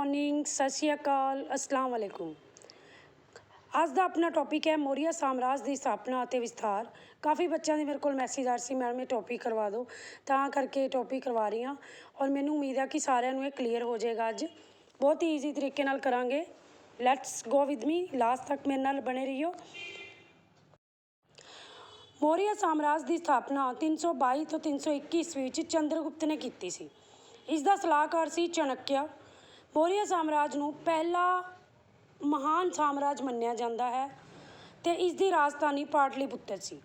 Morning, सत श्री अकाल, अस्सलाम वालेकुम। ਅੱਜ ਦਾ ਆਪਣਾ ਟੌਪਿਕ ਹੈ ਮੌਰੀਆ ਸਾਮਰਾਜ ਦੀ ਸਥਾਪਨਾ ਅਤੇ ਵਿਸਥਾਰ। ਕਾਫੀ ਬੱਚਿਆਂ ਦੇ ਮੇਰੇ ਕੋਲ ਮੈਸੇਜ ਆ ਰਹੇ ਸੀ, ਮੈਡਮ ਇਹ ਟੌਪਿਕ ਕਰਵਾ ਦਿਓ, ਤਾਂ ਕਰਕੇ ਟੌਪਿਕ ਕਰਵਾ ਰਹੀ ਹਾਂ। ਔਰ ਮੈਨੂੰ ਉਮੀਦ ਹੈ ਕਿ ਸਾਰਿਆਂ ਨੂੰ ਇਹ ਕਲੀਅਰ ਹੋ ਜਾਏਗਾ। ਅੱਜ ਬਹੁਤ ਹੀ ਈਜ਼ੀ ਤਰੀਕੇ ਨਾਲ ਕਰਾਂਗੇ। Let's go with me, last ਤੱਕ ਮੇਰੇ ਨਾਲ ਬਣੇ ਰਹੀਓ। ਮੌਰੀਆ ਸਾਮਰਾਜ ਦੀ ਸਥਾਪਨਾ 322 ਤੋਂ 321 ਈਸਵੀ ਵਿੱਚ ਚੰਦਰਗੁਪਤ ਨੇ ਕੀਤੀ ਸੀ। ਇਸ ਦਾ ਸਲਾਹਕਾਰ ਸੀ ਚਾਣਕਿਆ। ਮੌਰੀਆ ਸਾਮਰਾਜ ਨੂੰ ਪਹਿਲਾ ਮਹਾਨ ਸਾਮਰਾਜ ਮੰਨਿਆ ਜਾਂਦਾ ਹੈ ਅਤੇ ਇਸ ਦੀ ਰਾਜਧਾਨੀ ਪਾਟਲੀਪੁੱਤਰ ਸੀ।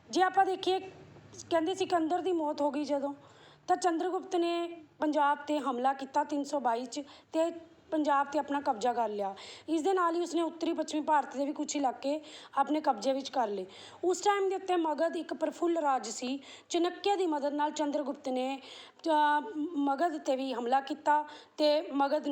ਜੇ ਆਪਾਂ ਦੇਖੀਏ, ਕਹਿੰਦੇ ਸਿਕੰਦਰ ਦੀ ਮੌਤ ਹੋ ਗਈ ਜਦੋਂ, ਤਾਂ ਚੰਦਰਗੁਪਤ ਨੇ ਪੰਜਾਬ 'ਤੇ ਹਮਲਾ ਕੀਤਾ 322 'ਚ ਅਤੇ ਪੰਜਾਬ 'ਤੇ ਆਪਣਾ ਕਬਜ਼ਾ ਕਰ ਲਿਆ। ਇਸ ਦੇ ਨਾਲ ਹੀ ਉਸਨੇ ਉੱਤਰੀ ਪੱਛਮੀ ਭਾਰਤ ਦੇ ਵੀ ਕੁਛ ਇਲਾਕੇ ਆਪਣੇ ਕਬਜ਼ੇ ਵਿੱਚ ਕਰ ਲਏ। ਉਸ ਟਾਈਮ ਦੇ ਉੱਤੇ ਮਗਧ ਇੱਕ ਪ੍ਰਫੁੱਲ ਰਾਜ ਸੀ। ਚਾਣਕਿਆ ਦੀ ਮਦਦ ਨਾਲ ਚੰਦਰਗੁਪਤ ਨੇ ਮਗਧ 'ਤੇ ਵੀ ਹਮਲਾ ਕੀਤਾ ਅਤੇ ਮਗਧ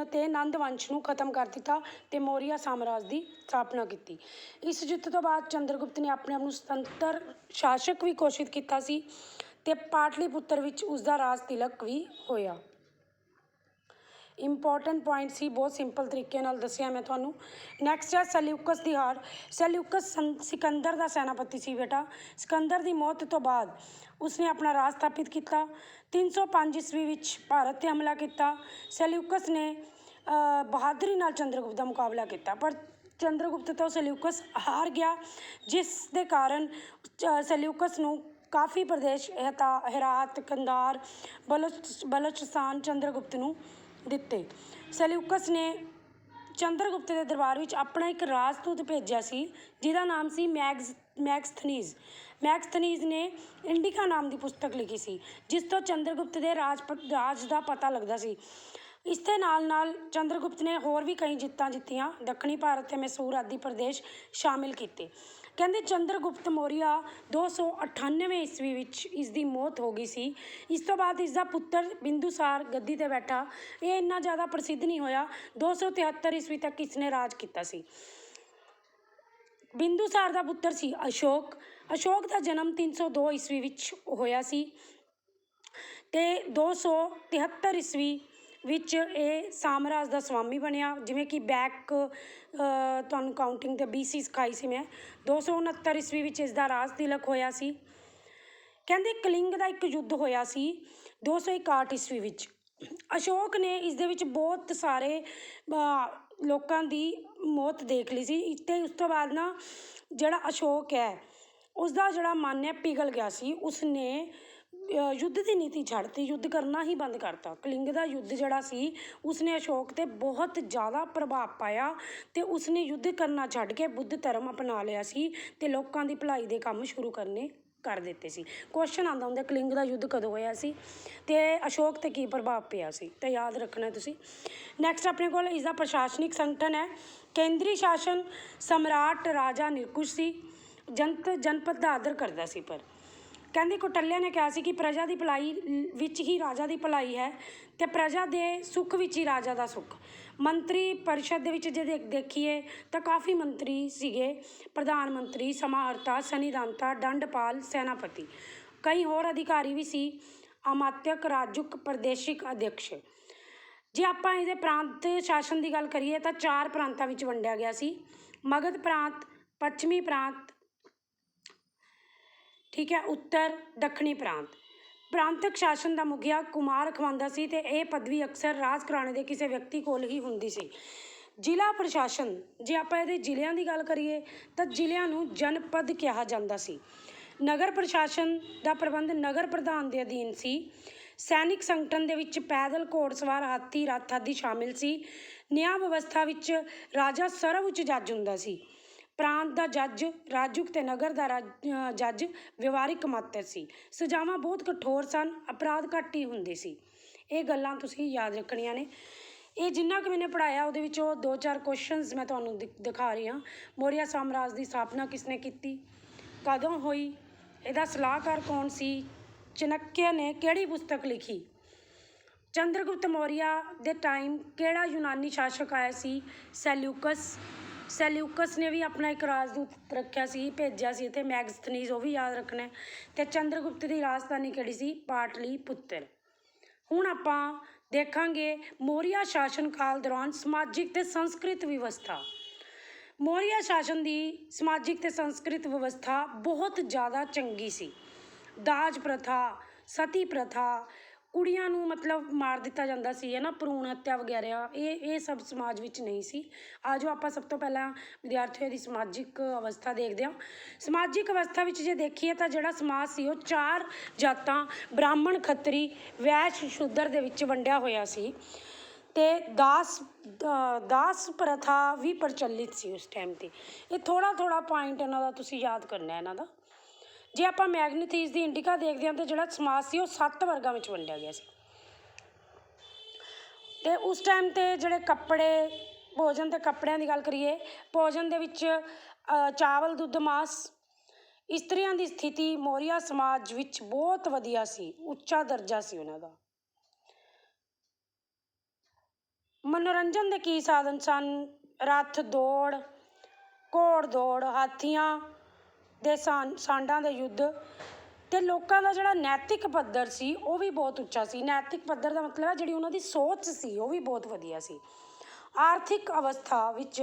ਅਤੇ ਨੰਦ ਵੰਸ਼ ਨੂੰ ਖਤਮ ਕਰ ਦਿੱਤਾ ਅਤੇ ਮੌਰੀਆ ਸਾਮਰਾਜ ਦੀ ਸਥਾਪਨਾ ਕੀਤੀ। ਇਸ ਜਿੱਤ ਤੋਂ ਬਾਅਦ ਚੰਦਰਗੁਪਤ ਨੇ ਆਪਣੇ ਆਪ ਨੂੰ ਸੁਤੰਤਰ ਸ਼ਾਸਕ ਵੀ ਘੋਸ਼ਿਤ ਕੀਤਾ ਸੀ ਅਤੇ ਪਾਟਲੀਪੁੱਤਰ ਵਿੱਚ ਉਸਦਾ ਰਾਜ ਤਿਲਕ ਵੀ ਹੋਇਆ। ਇੰਪੋਰਟੈਂਟ ਪੁਆਇੰਟ ਸੀ, ਬਹੁਤ ਸਿੰਪਲ ਤਰੀਕੇ ਨਾਲ ਦੱਸਿਆ ਮੈਂ ਤੁਹਾਨੂੰ। ਨੈਕਸਟ ਹੈ ਸੈਲਿਊਕਸ ਦੀ ਹਾਰ। ਸੈਲਿਊਕਸ ਸਿਕੰਦਰ ਦਾ ਸੈਨਾਪਤੀ ਸੀ ਬੇਟਾ। ਸਿਕੰਦਰ ਦੀ ਮੌਤ ਤੋਂ ਬਾਅਦ ਉਸਨੇ ਆਪਣਾ ਰਾਜ ਸਥਾਪਿਤ ਕੀਤਾ। 305 ਈਸਵੀ ਵਿੱਚ ਭਾਰਤ 'ਤੇ ਹਮਲਾ ਕੀਤਾ। ਸੈਲਿਊਕਸ ਨੇ ਬਹਾਦਰੀ ਨਾਲ ਚੰਦਰਗੁਪਤ ਦਾ ਮੁਕਾਬਲਾ ਕੀਤਾ, ਪਰ ਚੰਦਰਗੁਪਤ ਤੋਂ ਸੈਲਿਊਕਸ ਹਾਰ ਗਿਆ, ਜਿਸ ਦੇ ਕਾਰਨ ਸੈਲਿਊਕਸ ਨੂੰ ਕਾਫੀ ਪ੍ਰਦੇਸ਼ ਹੈਰਾਤ, ਕੰਧਾਰ, ਬਲੋਚਿਸਤਾਨ ਚੰਦਰਗੁਪਤ ਨੂੰ ਦਿੱਤੇ। ਸੈਲਿਊਕਸ ਨੇ ਚੰਦਰਗੁਪਤ ਦੇ ਦਰਬਾਰ ਵਿੱਚ ਆਪਣਾ ਇੱਕ ਰਾਜਦੂਤ ਭੇਜਿਆ ਸੀ, ਜਿਹਦਾ ਨਾਮ ਸੀ ਮੈਗਸਥਨੀਜ਼। ਮੈਗਸਥਨੀਜ਼ ਨੇ ਇੰਡਿਕਾ ਨਾਮ ਦੀ ਪੁਸਤਕ ਲਿਖੀ ਸੀ, ਜਿਸ ਤੋਂ ਚੰਦਰਗੁਪਤ ਦੇ ਰਾਜ ਦਾ ਪਤਾ ਲੱਗਦਾ ਸੀ। ਇਸ ਦੇ ਨਾਲ ਨਾਲ ਚੰਦਰਗੁਪਤ ਨੇ ਹੋਰ ਵੀ ਕਈ ਜਿੱਤਾਂ ਜਿੱਤੀਆਂ, ਦੱਖਣੀ ਭਾਰਤ ਅਤੇ ਮੈਸੂਰ ਆਦਿ ਪ੍ਰਦੇਸ਼ ਸ਼ਾਮਿਲ ਕੀਤੇ। ਕਹਿੰਦੇ ਚੰਦਰਗੁਪਤ ਮੌਰੀਆ 298 ਈਸਵੀ ਵਿੱਚ ਇਸ ਦੀ ਮੌਤ ਹੋ ਗਈ ਸੀ। ਇਸ ਤੋਂ ਬਾਅਦ ਇਸ ਦਾ ਪੁੱਤਰ ਬਿੰਦੂਸਾਰ ਗੱਦੀ 'ਤੇ ਬੈਠਾ। ਇਹ ਇੰਨਾ ਜ਼ਿਆਦਾ ਪ੍ਰਸਿੱਧ ਨਹੀਂ ਹੋਇਆ। 273 ਈਸਵੀ ਤੱਕ ਇਸਨੇ ਰਾਜ ਕੀਤਾ ਸੀ। ਬਿੰਦੂਸਾਰ ਦਾ ਪੁੱਤਰ ਸੀ ਅਸ਼ੋਕ। ਅਸ਼ੋਕ ਦਾ ਜਨਮ 302 ਈਸਵੀ ਵਿੱਚ ਹੋਇਆ ਸੀ ਅਤੇ 273 ਈਸਵੀ ਵਿੱਚ ਇਹ ਸਾਮਰਾਜ ਦਾ ਸਵਾਮੀ ਬਣਿਆ। ਜਿਵੇਂ ਕਿ ਤੁਹਾਨੂੰ ਕਾਊਂਟਿੰਗ ਤੇ BC ਸਿਖਾਈ ਸੀ ਮੈਂ। 269 ਈਸਵੀ ਵਿੱਚ ਇਸ ਦਾ ਰਾਜ ਤਿਲਕ ਹੋਇਆ ਸੀ। ਕਹਿੰਦੇ ਕਲਿੰਗ ਦਾ ਇੱਕ ਯੁੱਧ ਹੋਇਆ ਸੀ 261 ਈਸਵੀ ਵਿੱਚ। ਅਸ਼ੋਕ ਨੇ ਇਸ ਦੇ ਵਿੱਚ ਬਹੁਤ ਸਾਰੇ ਲੋਕਾਂ ਦੀ ਮੌਤ ਦੇਖ ਲਈ ਸੀ ਅਤੇ ਉਸ ਤੋਂ ਬਾਅਦ ਨਾ ਜਿਹੜਾ ਅਸ਼ੋਕ ਹੈ, ਉਸਦਾ ਜਿਹੜਾ ਮਨ ਹੈ ਪਿਘਲ ਗਿਆ ਸੀ। ਉਸਨੇ ਯੁੱਧ ਦੀ ਨੀਤੀ ਛੱਡਤੀ, ਯੁੱਧ ਕਰਨਾ ਹੀ ਬੰਦ ਕਰਤਾ। ਕਲਿੰਗ ਦਾ ਯੁੱਧ ਜਿਹੜਾ ਸੀ, ਉਸਨੇ ਅਸ਼ੋਕ 'ਤੇ ਬਹੁਤ ਜ਼ਿਆਦਾ ਪ੍ਰਭਾਵ ਪਾਇਆ ਅਤੇ ਉਸਨੇ ਯੁੱਧ ਕਰਨਾ ਛੱਡ ਕੇ ਬੁੱਧ ਧਰਮ ਅਪਣਾ ਲਿਆ ਸੀ ਅਤੇ ਲੋਕਾਂ ਦੀ ਭਲਾਈ ਦੇ ਕੰਮ ਸ਼ੁਰੂ ਕਰ ਦਿੱਤੇ ਸੀ। ਕੁਐਸਚਨ ਆਉਂਦਾ ਹੁੰਦਾ ਕਲਿੰਗ ਦਾ ਯੁੱਧ ਕਦੋਂ ਹੋਇਆ ਸੀ ਅਤੇ ਅਸ਼ੋਕ 'ਤੇ ਕੀ ਪ੍ਰਭਾਵ ਪਿਆ ਸੀ, ਤਾਂ ਯਾਦ ਰੱਖਣਾ ਤੁਸੀਂ। ਨੈਕਸਟ ਆਪਣੇ ਕੋਲ ਇਸ ਦਾ ਪ੍ਰਸ਼ਾਸਨਿਕ ਸੰਗਠਨ ਹੈ। ਕੇਂਦਰੀ ਸ਼ਾਸਨ ਸਮਰਾਟ ਰਾਜਾ ਨਿਰੰਕੁਸ਼ ਸੀ। ਜਨਪਦ ਦਾ ਆਦਰ ਕਰਦਾ ਸੀ, ਪਰ ਕਹਿੰਦੇ ਕੌਟਲਿਆ ਨੇ ਕਿਹਾ ਸੀ ਕਿ ਪ੍ਰਜਾ ਦੀ ਭਲਾਈ ਵਿੱਚ ਹੀ ਰਾਜਾ ਦੀ ਭਲਾਈ ਹੈ ਅਤੇ ਪ੍ਰਜਾ ਦੇ ਸੁੱਖ ਵਿੱਚ ਹੀ ਰਾਜਾ ਦਾ ਸੁੱਖ। ਮੰਤਰੀ ਪਰਿਸ਼ਦ ਦੇ ਵਿੱਚ ਜੇ ਦੇਖੀਏ ਤਾਂ ਕਾਫੀ ਮੰਤਰੀ ਸੀਗੇ। ਪ੍ਰਧਾਨ ਮੰਤਰੀ, ਸਮਾਹਰਤਾ, ਸਨਿਧਾਨਤਾ, ਦੰਡਪਾਲ, ਸੈਨਾਪਤੀ, ਕਈ ਹੋਰ ਅਧਿਕਾਰੀ ਵੀ ਸੀ। ਅਮਾਤਿਅਕ, ਰਾਜੁਕ, ਪ੍ਰਦੇਸ਼ਿਕ ਅਧਿਕਸ਼। ਜੇ ਆਪਾਂ ਇਹਦੇ ਪ੍ਰਾਂਤ ਸ਼ਾਸਨ ਦੀ ਗੱਲ ਕਰੀਏ ਤਾਂ 4 ਪ੍ਰਾਂਤਾਂ ਵਿੱਚ ਵੰਡਿਆ ਗਿਆ ਸੀ। ਮਗਧ ਪ੍ਰਾਂਤ, ਪੱਛਮੀ ਪ੍ਰਾਂਤ, ਠੀਕ ਹੈ, ਉੱਤਰ ਦੱਖਣੀ ਪ੍ਰਾਂਤ। ਪ੍ਰਾਂਤਕ ਸ਼ਾਸਨ ਦਾ ਮੁਖੀਆ ਕੁਮਾਰ ਅਖਵਾਉਂਦਾ ਸੀ ਅਤੇ ਇਹ ਪਦਵੀ ਅਕਸਰ ਰਾਜ ਘਰਾਣੇ ਦੇ ਕਿਸੇ ਵਿਅਕਤੀ ਕੋਲ ਹੀ ਹੁੰਦੀ ਸੀ। ਜ਼ਿਲ੍ਹਾ ਪ੍ਰਸ਼ਾਸਨ, ਜੇ ਆਪਾਂ ਇਹਦੇ ਜ਼ਿਲ੍ਹਿਆਂ ਦੀ ਗੱਲ ਕਰੀਏ ਤਾਂ ਜ਼ਿਲ੍ਹਿਆਂ ਨੂੰ ਜਨਪਦ ਕਿਹਾ ਜਾਂਦਾ ਸੀ। ਨਗਰ ਪ੍ਰਸ਼ਾਸਨ ਦਾ ਪ੍ਰਬੰਧ ਨਗਰ ਪ੍ਰਧਾਨ ਦੇ ਅਧੀਨ ਸੀ। ਸੈਨਿਕ ਸੰਗਠਨ ਦੇ ਵਿੱਚ ਪੈਦਲ, ਘੋੜਸਵਾਰ, ਹਾਥੀ, ਰੱਥ ਆਦਿ ਸ਼ਾਮਿਲ ਸੀ। ਨਿਆਂ ਵਿਵਸਥਾ ਵਿੱਚ ਰਾਜਾ ਸਰਵਉੱਚ ਜੱਜ ਹੁੰਦਾ ਸੀ। ਪ੍ਰਾਂਤ ਦਾ ਜੱਜ ਰਾਜੁਕ ਅਤੇ ਨਗਰ ਦਾ ਜੱਜ ਵਿਵਹਾਰਿਕ ਮਾਤਰ ਸੀ। ਸਜ਼ਾਵਾਂ ਬਹੁਤ ਕਠੋਰ ਸਨ, ਅਪਰਾਧ ਘੱਟ ਹੀ ਹੁੰਦੇ ਸੀ। ਇਹ ਗੱਲਾਂ ਤੁਸੀਂ ਯਾਦ ਰੱਖਣੀਆਂ ਨੇ। ਇਹ ਜਿੰਨਾ ਕੁ ਮੈਨੇ ਪੜ੍ਹਾਇਆ ਉਹਦੇ ਵਿੱਚੋਂ 2-4 ਕੁਐਸਚਨਸ ਮੈਂ ਤੁਹਾਨੂੰ ਦਿਖਾ ਰਹੀ ਹਾਂ। ਮੌਰੀਆ ਸਾਮਰਾਜ ਦੀ ਸਥਾਪਨਾ ਕਿਸਨੇ ਕੀਤੀ, ਕਦੋਂ ਹੋਈ, ਇਹਦਾ ਸਲਾਹਕਾਰ ਕੌਣ ਸੀ, ਚਾਣਕਿਆ ਨੇ ਕਿਹੜੀ ਪੁਸਤਕ ਲਿਖੀ, ਚੰਦਰਗੁਪਤ ਮੌਰੀਆ ਦੇ ਟਾਈਮ ਕਿਹੜਾ ਯੂਨਾਨੀ ਸ਼ਾਸਕ ਆਇਆ ਸੀ, ਸੈਲਿਊਕਸ ਨੇ ਵੀ ਆਪਣਾ ਇੱਕ ਰਾਜਦੂਤ ਰੱਖਿਆ ਸੀ, ਭੇਜਿਆ ਸੀ ਅਤੇ ਮੈਗਸਥਨੀਜ਼, ਉਹ ਵੀ ਯਾਦ ਰੱਖਣਾ। ਅਤੇ ਚੰਦਰਗੁਪਤ ਦੀ ਰਾਜਧਾਨੀ ਕਿਹੜੀ ਸੀ, ਪਾਟਲੀਪੁੱਤਰ। ਹੁਣ ਆਪਾਂ ਦੇਖਾਂਗੇ ਮੌਰੀਆ ਸ਼ਾਸਨ ਕਾਲ ਦੌਰਾਨ ਸਮਾਜਿਕ ਤੇ ਸੰਸਕ੍ਰਿਤ ਵਿਵਸਥਾ। ਮੌਰੀਆ ਸ਼ਾਸਨ ਦੀ ਸਮਾਜਿਕ ਤੇ ਸੰਸਕ੍ਰਿਤ ਵਿਵਸਥਾ ਬਹੁਤ ਜ਼ਿਆਦਾ ਚੰਗੀ ਸੀ। ਦਾਜ ਪ੍ਰਥਾ, ਸਤੀ ਪ੍ਰਥਾ, ਕੁੜੀਆਂ ਨੂੰ ਮਤਲਬ ਮਾਰ ਦਿੱਤਾ ਜਾਂਦਾ ਸੀ, ਹੈ ਨਾ, ਭਰੂਣ ਹੱਤਿਆ ਵਗੈਰਾ, ਇਹ ਸਭ ਸਮਾਜ ਵਿੱਚ ਨਹੀਂ ਸੀ। ਆ ਜਾਓ ਆਪਾਂ ਸਭ ਤੋਂ ਪਹਿਲਾਂ ਵਿਦਿਆਰਥੀਆਂ ਦੀ ਸਮਾਜਿਕ ਅਵਸਥਾ ਦੇਖਦੇ ਹਾਂ। ਸਮਾਜਿਕ ਅਵਸਥਾ ਵਿੱਚ ਜੇ ਦੇਖੀਏ ਤਾਂ ਜਿਹੜਾ ਸਮਾਜ ਸੀ ਉਹ 4 ਜਾਤਾਂ ਬ੍ਰਾਹਮਣ, ਖੱਤਰੀ, ਵੈਸ਼, ਸ਼ੂਦਰ ਦੇ ਵਿੱਚ ਵੰਡਿਆ ਹੋਇਆ ਸੀ ਅਤੇ ਦਾਸ ਪ੍ਰਥਾ ਵੀ ਪ੍ਰਚਲਿਤ ਸੀ ਉਸ ਟਾਈਮ 'ਤੇ। ਇਹ ਥੋੜ੍ਹਾ ਪੁਆਇੰਟ ਇਹਨਾਂ ਦਾ ਤੁਸੀਂ ਯਾਦ ਕਰਨਾ ਇਹਨਾਂ ਦਾ। ਜੇ ਆਪਾਂ ਮੈਗਨੀਥੀਸ ਦੀ ਇੰਡਿਕਾ ਦੇਖਦੇ ਹਾਂ ਤਾਂ ਜਿਹੜਾ ਸਮਾਜ ਸੀ ਉਹ 7 ਵਰਗਾਂ ਵਿੱਚ ਵੰਡਿਆ ਗਿਆ ਸੀ। ਅਤੇ ਉਸ ਟਾਈਮ 'ਤੇ ਜਿਹੜੇ ਕੱਪੜੇ, ਭੋਜਨ ਅਤੇ ਕੱਪੜਿਆਂ ਦੀ ਗੱਲ ਕਰੀਏ, ਭੋਜਨ ਦੇ ਵਿੱਚ ਚਾਵਲ, ਦੁੱਧ, ਮਾਸ। ਇਸਤਰੀਆਂ ਦੀ ਸਥਿਤੀ ਮੌਰੀਆ ਸਮਾਜ ਵਿੱਚ ਬਹੁਤ ਵਧੀਆ ਸੀ, ਉੱਚਾ ਦਰਜਾ ਸੀ ਉਹਨਾਂ ਦਾ। ਮਨੋਰੰਜਨ ਦੇ ਕੀ ਸਾਧਨ ਸਨ? ਰੱਥ ਦੌੜ, ਘੋੜ ਦੌੜ, ਹਾਥੀਆਂ ਦੇ ਸਾਂਡਾਂ ਦੇ ਯੁੱਧ। ਅਤੇ ਲੋਕਾਂ ਦਾ ਜਿਹੜਾ ਨੈਤਿਕ ਪੱਧਰ ਸੀ ਉਹ ਵੀ ਬਹੁਤ ਉੱਚਾ ਸੀ। ਨੈਤਿਕ ਪੱਧਰ ਦਾ ਮਤਲਬ ਹੈ ਜਿਹੜੀ ਉਹਨਾਂ ਦੀ ਸੋਚ ਸੀ ਉਹ ਵੀ ਬਹੁਤ ਵਧੀਆ ਸੀ। ਆਰਥਿਕ ਅਵਸਥਾ ਵਿੱਚ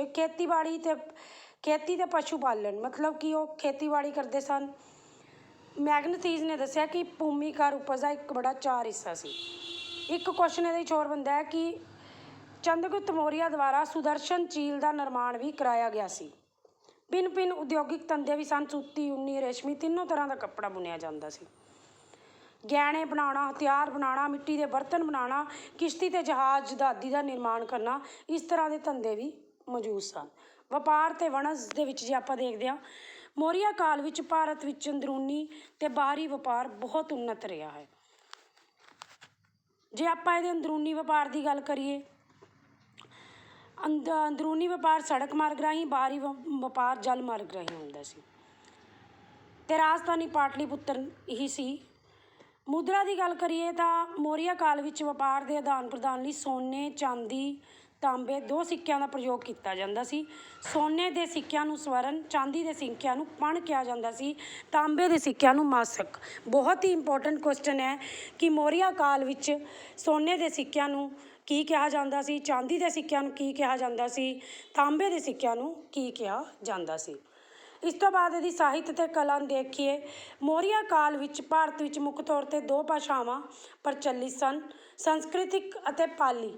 ਖੇਤੀ ਅਤੇ ਪਸ਼ੂ ਪਾਲਣ, ਮਤਲਬ ਕਿ ਉਹ ਖੇਤੀਬਾੜੀ ਕਰਦੇ ਸਨ। ਮੈਗਨੀਥੀਸ ਨੇ ਦੱਸਿਆ ਕਿ ਭੂਮੀ ਕਰ ਉਪਜ ਦਾ 1/4 ਹਿੱਸਾ ਸੀ। ਇੱਕ ਕੁਐਸਚਨ ਇਹਦੇ ਵਿੱਚ ਹੋਰ ਬਣਦਾ ਹੈ ਕਿ ਚੰਦਰਗੁਪਤ ਮੌਰੀਆ ਦੁਆਰਾ ਸੁਦਰਸ਼ਨ ਝੀਲ ਦਾ ਨਿਰਮਾਣ ਵੀ ਕਰਾਇਆ ਗਿਆ ਸੀ। ਭਿੰਨ ਉਦਯੋਗਿਕ ਧੰਦੇ ਵੀ ਸਨ। ਸੂਤੀ, ਉੱਨੀ, ਰੇਸ਼ਮੀ, ਤਿੰਨੋਂ ਤਰ੍ਹਾਂ ਦਾ ਕੱਪੜਾ ਬੁਣਿਆ ਜਾਂਦਾ ਸੀ। ਗਹਿਣੇ ਬਣਾਉਣਾ, ਹਥਿਆਰ ਬਣਾਉਣਾ, ਮਿੱਟੀ ਦੇ ਬਰਤਨ ਬਣਾਉਣਾ, ਕਿਸ਼ਤੀ ਅਤੇ ਜਹਾਜ਼ ਜਹਾਜ਼ੀ ਦਾ ਨਿਰਮਾਣ ਕਰਨਾ, ਇਸ ਤਰ੍ਹਾਂ ਦੇ ਧੰਦੇ ਵੀ ਮੌਜੂਦ ਸਨ। ਵਪਾਰ ਅਤੇ ਵਣਜ ਦੇ ਵਿੱਚ ਜੇ ਆਪਾਂ ਦੇਖਦੇ ਹਾਂ, ਮੌਰੀਆ ਕਾਲ ਵਿੱਚ ਭਾਰਤ ਵਿੱਚ ਅੰਦਰੂਨੀ ਅਤੇ ਬਾਹਰੀ ਵਪਾਰ ਬਹੁਤ ਉੱਨਤ ਰਿਹਾ ਹੈ। ਜੇ ਆਪਾਂ ਇਹਦੇ ਅੰਦਰੂਨੀ ਵਪਾਰ ਦੀ ਗੱਲ ਕਰੀਏ, ਅੰਦਰੂਨੀ ਵਪਾਰ ਸੜਕ ਮਾਰਗ ਰਾਹੀਂ, ਬਾਹਰੀ ਵਪਾਰ ਜਲ ਮਾਰਗ ਰਾਹੀਂ ਹੁੰਦਾ ਸੀ। ਅਤੇ ਰਾਜਧਾਨੀ ਪਾਟਲੀਪੁੱਤਰ ਹੀ ਸੀ। ਮੁਦਰਾ ਦੀ ਗੱਲ ਕਰੀਏ ਤਾਂ ਮੌਰੀਆ ਕਾਲ ਵਿੱਚ ਵਪਾਰ ਦੇ ਆਦਾਨ ਪ੍ਰਦਾਨ ਲਈ ਸੋਨੇ, ਚਾਂਦੀ, ਤਾਂਬੇ 2 ਸਿੱਕਿਆਂ ਦਾ ਪ੍ਰਯੋਗ ਕੀਤਾ ਜਾਂਦਾ ਸੀ। ਸੋਨੇ ਦੇ ਸਿੱਕਿਆਂ ਨੂੰ ਸਵਰਨ, ਚਾਂਦੀ ਦੇ ਸਿੱਕਿਆਂ ਨੂੰ ਪਣ ਕਿਹਾ ਜਾਂਦਾ ਸੀ, ਤਾਂਬੇ ਦੇ ਸਿੱਕਿਆਂ ਨੂੰ ਮਾਸਕ। ਬਹੁਤ ਹੀ ਇੰਪੋਰਟੈਂਟ ਕੁਐਸਚਨ ਹੈ ਕਿ ਮੌਰੀਆ ਕਾਲ ਵਿੱਚ ਸੋਨੇ ਦੇ ਸਿੱਕਿਆਂ ਨੂੰ ਕੀ ਕਿਹਾ ਜਾਂਦਾ ਸੀ, ਚਾਂਦੀ ਦੇ ਸਿੱਕਿਆਂ ਨੂੰ ਕੀ ਕਿਹਾ ਜਾਂਦਾ ਸੀ, ਤਾਂਬੇ ਦੇ ਸਿੱਕਿਆਂ ਨੂੰ ਕੀ ਕਿਹਾ ਜਾਂਦਾ ਸੀ। ਇਸ ਤੋਂ ਬਾਅਦ ਇਹਦੀ ਸਾਹਿਤ ਅਤੇ ਕਲਾ ਨੂੰ ਦੇਖੀਏ। ਮੌਰੀਆ ਕਾਲ ਵਿੱਚ ਭਾਰਤ ਵਿੱਚ ਮੁੱਖ ਤੌਰ 'ਤੇ 2 ਭਾਸ਼ਾਵਾਂ ਪ੍ਰਚਲਿਤ ਸਨ, ਸੰਸਕ੍ਰਿਤਿਕ ਅਤੇ ਪਾਲੀ।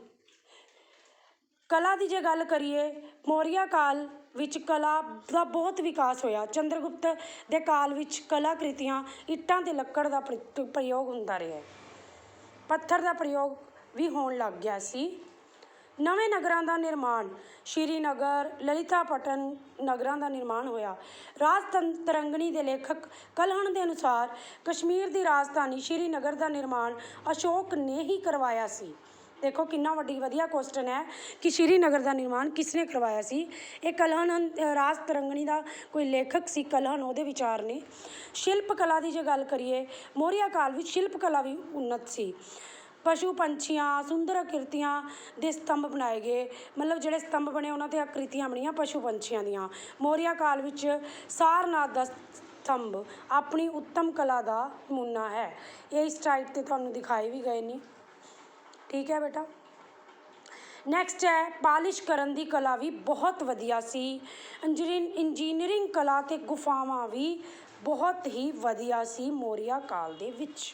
ਕਲਾ ਦੀ ਜੇ ਗੱਲ ਕਰੀਏ, ਮੌਰੀਆ ਕਾਲ ਵਿੱਚ ਕਲਾ ਦਾ ਬਹੁਤ ਵਿਕਾਸ ਹੋਇਆ। ਚੰਦਰਗੁਪਤ ਦੇ ਕਾਲ ਵਿੱਚ ਕਲਾਕ੍ਰਿਤੀਆਂ, ਇੱਟਾਂ ਅਤੇ ਲੱਕੜ ਦਾ ਪ੍ਰਯੋਗ ਹੁੰਦਾ ਰਿਹਾ। ਪੱਥਰ ਦਾ ਪ੍ਰਯੋਗ ਵੀ ਹੋਣ ਲੱਗ ਗਿਆ ਸੀ। ਨਵੇਂ ਨਗਰਾਂ ਦਾ ਨਿਰਮਾਣ, ਸ਼੍ਰੀਨਗਰ, ਲਲਿਤਾਪਟਨ ਨਗਰਾਂ ਦਾ ਨਿਰਮਾਣ ਹੋਇਆ। ਰਾਜ ਤਰੰਗਣੀ ਦੇ ਲੇਖਕ ਕਲਹਣ ਦੇ ਅਨੁਸਾਰ ਕਸ਼ਮੀਰ ਦੀ ਰਾਜਧਾਨੀ ਸ਼੍ਰੀਨਗਰ ਦਾ ਨਿਰਮਾਣ ਅਸ਼ੋਕ ਨੇ ਹੀ ਕਰਵਾਇਆ ਸੀ। ਦੇਖੋ ਕਿੰਨਾ ਵਧੀਆ ਕੁਐਸਚਨ ਹੈ ਕਿ ਸ਼੍ਰੀਨਗਰ ਦਾ ਨਿਰਮਾਣ ਕਿਸ ਨੇ ਕਰਵਾਇਆ ਸੀ। ਇਹ ਕਲਹਣ ਰਾਜ ਤਰੰਗਣੀ ਦਾ ਕੋਈ ਲੇਖਕ ਸੀ, ਕਲਹਣ ਉਹਦੇ ਵਿਚਾਰ ਨੇ। ਸ਼ਿਲਪ ਕਲਾ ਦੀ ਜੇ ਗੱਲ ਕਰੀਏ, ਮੌਰੀਆ ਕਾਲ ਵਿੱਚ ਸ਼ਿਲਪ ਕਲਾ ਵੀ ਉੱਨਤ ਸੀ। ਪਸ਼ੂ ਪੰਛੀਆਂ, ਸੁੰਦਰ ਆਕ੍ਰਿਤੀਆਂ ਦੇ ਸਤੰਭ ਬਣਾਏ ਗਏ, ਮਤਲਬ ਜਿਹੜੇ ਸਤੰਭ ਬਣੇ ਉਹਨਾਂ 'ਤੇ ਆਕ੍ਰਿਤੀਆਂ ਬਣੀਆਂ ਪਸ਼ੂ ਪੰਛੀਆਂ ਦੀਆਂ। ਮੌਰੀਆ ਕਾਲ ਵਿੱਚ ਸਾਰਨਾਥ ਦਾ ਸਤੰਭ ਆਪਣੀ ਉੱਤਮ ਕਲਾ ਦਾ ਨਮੂਨਾ ਹੈ। ਇਹ ਇਸ ਟਾਈਪ 'ਤੇ ਤੁਹਾਨੂੰ ਦਿਖਾਏ ਵੀ ਗਏ ਨੇ। ਠੀਕ ਹੈ ਬੇਟਾ। ਨੈਕਸਟ ਹੈ ਪਾਲਿਸ਼ ਕਰਨ ਦੀ ਕਲਾ ਵੀ ਬਹੁਤ ਵਧੀਆ ਸੀ। ਇੰਜੀਨੀਅਰਿੰਗ ਕਲਾ ਅਤੇ ਗੁਫਾਵਾਂ ਵੀ ਬਹੁਤ ਹੀ ਵਧੀਆ ਸੀ ਮੌਰੀਆ ਕਾਲ ਦੇ ਵਿੱਚ।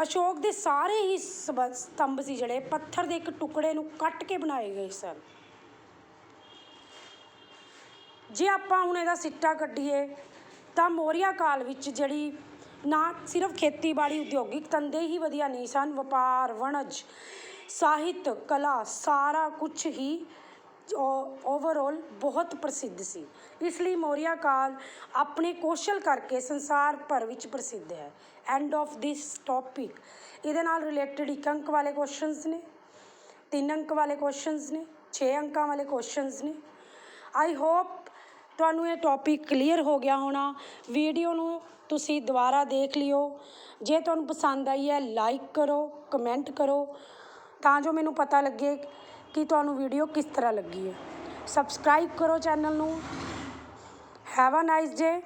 ਅਸ਼ੋਕ ਦੇ ਸਾਰੇ ਹੀ ਸਤੰਭ ਸੀ ਜਿਹੜੇ ਪੱਥਰ ਦੇ ਇੱਕ ਟੁਕੜੇ ਨੂੰ ਕੱਟ ਕੇ ਬਣਾਏ ਗਏ ਸਨ। ਜੇ ਆਪਾਂ ਹੁਣ ਇਹਦਾ ਸਿੱਟਾ ਕੱਢੀਏ ਤਾਂ ਮੌਰੀਆ ਕਾਲ ਵਿੱਚ ਜਿਹੜੀ ਨਾ ਸਿਰਫ ਖੇਤੀਬਾੜੀ, ਉਦਯੋਗਿਕ ਧੰਦੇ ਹੀ ਵਧੀਆ ਨਹੀਂ ਸਨ, ਵਪਾਰ, ਵਣਜ, ਸਾਹਿਤ, ਕਲਾ ਸਾਰਾ ਕੁਛ ਹੀ ਓਵਰਆਲ ਬਹੁਤ ਪ੍ਰਸਿੱਧ ਸੀ। ਇਸ ਲਈ ਮੌਰੀਆ ਕਾਲ ਆਪਣੇ ਕੌਸ਼ਲ ਕਰਕੇ ਸੰਸਾਰ ਭਰ ਵਿੱਚ ਪ੍ਰਸਿੱਧ ਹੈ। End of this topic. ਇਹਦੇ ਨਾਲ ਰਿਲੇਟਡ 1 ਅੰਕ ਵਾਲੇ ਕੁਐਸਚਨਸ ਨੇ, 3 ਅੰਕ ਵਾਲੇ ਕੁਐਸਚਨਸ ਨੇ, 6 ਅੰਕਾਂ ਵਾਲੇ ਕੁਐਸਚਨਸ ਨੇ। ਆਈ ਹੋਪ ਤੁਹਾਨੂੰ ਇਹ ਟੋਪਿਕ ਕਲੀਅਰ ਹੋ ਗਿਆ ਹੋਣਾ। ਵੀਡੀਓ ਨੂੰ ਤੁਸੀਂ ਦੁਬਾਰਾ ਦੇਖ ਲਿਓ। ਜੇ ਤੁਹਾਨੂੰ ਪਸੰਦ ਆਈ ਹੈ ਲਾਈਕ ਕਰੋ, ਕਮੈਂਟ ਕਰੋ ਤਾਂ ਜੋ ਮੈਨੂੰ ਪਤਾ ਲੱਗੇ ਕਿ ਤੁਹਾਨੂੰ ਵੀਡੀਓ ਕਿਸ ਤਰ੍ਹਾਂ ਲੱਗੀ ਹੈ। ਸਬਸਕ੍ਰਾਈਬ ਕਰੋ ਚੈਨਲ ਨੂੰ। Have a nice day.